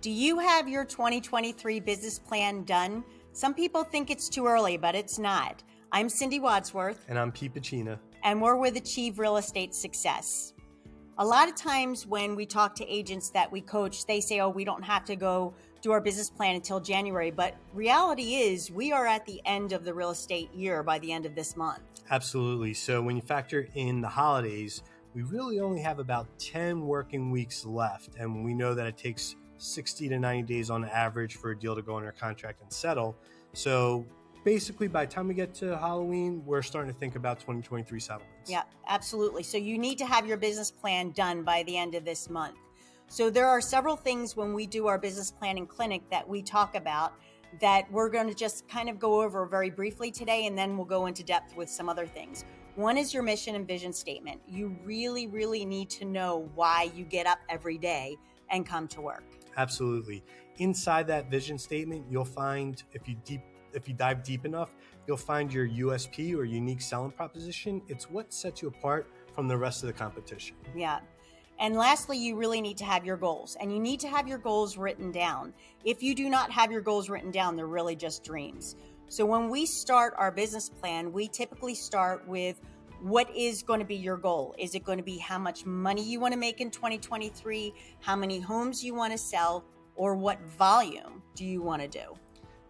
Do you have your 2023 business plan done? Some people think it's too early, but it's not. I'm Cindy Wadsworth. And I'm Pete Pacina. And we're with Achieve Real Estate Success. A lot of times when we talk to agents that we coach, they say, oh, we don't have to go do our business plan until January. But reality is we are at the end of the real estate year by the end of this month. Absolutely. So when you factor in the holidays, we really only have about 10 working weeks left. And we know that it takes 60 to 90 days on average for a deal to go under contract and settle. So basically, by the time we get to Halloween, we're starting to think about 2023 settlements. Yeah, absolutely. So you need to have your business plan done by the end of this month. So there are several things when we do our business planning clinic that we talk about that we're going to just kind of go over very briefly today, and then we'll go into depth with some other things. One is your mission and vision statement. You really, really need to know why you get up every day and come to work. Absolutely. Inside that vision statement, you'll find, if you dive deep enough, you'll find your USP or unique selling proposition. It's what sets you apart from the rest of the competition. Yeah. And lastly, you really need to have your goals, and you need to have your goals written down. If you do not have your goals written down, they're really just dreams. So when we start our business plan, we typically start with what is going to be your goal. Is it going to be how much money you want to make in 2023, how many homes you want to sell, or what volume do you want to do?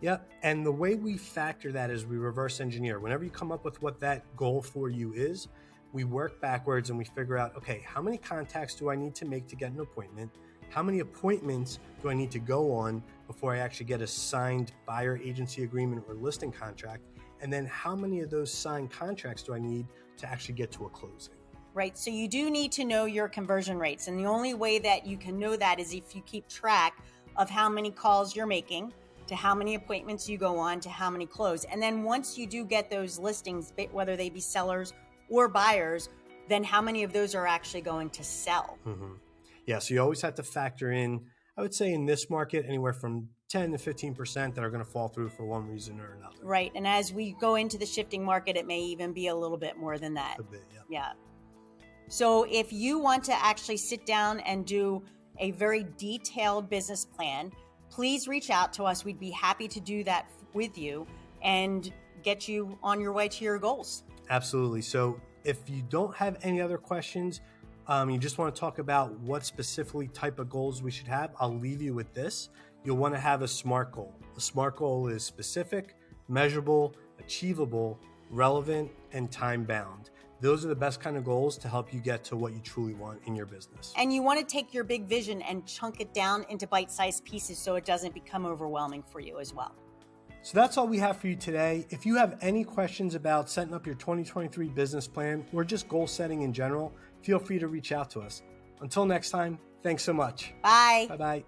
Yep. And the way we factor that is we reverse engineer. Whenever you come up with what that goal for you is, we work backwards and we figure out, okay, how many contacts do I need to make to get an appointment? How many appointments do I need to go on before I actually get a signed buyer agency agreement or listing contract? And then how many of those signed contracts do I need to actually get to a closing? Right. So you do need to know your conversion rates. And the only way that you can know that is if you keep track of how many calls you're making, to how many appointments you go on, to how many close. And then once you do get those listings, whether they be sellers or buyers, then how many of those are actually going to sell? Mm-hmm. Yeah. So you always have to factor in, I would say in this market, anywhere from 10 to 15% that are going to fall through for one reason or another. Right. And as we go into the shifting market, it may even be a little bit more than that. A bit, yeah. Yeah. So if you want to actually sit down and do a very detailed business plan, please reach out to us. We'd be happy to do that with you and get you on your way to your goals. Absolutely. So if you don't have any other questions, you just want to talk about what specifically type of goals we should have, I'll leave you with this. You'll want to have a SMART goal. A SMART goal is specific, measurable, achievable, relevant, and time-bound. Those are the best kind of goals to help you get to what you truly want in your business. And you want to take your big vision and chunk it down into bite-sized pieces so it doesn't become overwhelming for you as well. So that's all we have for you today. If you have any questions about setting up your 2023 business plan or just goal setting in general, feel free to reach out to us. Until next time, thanks so much. Bye. Bye-bye.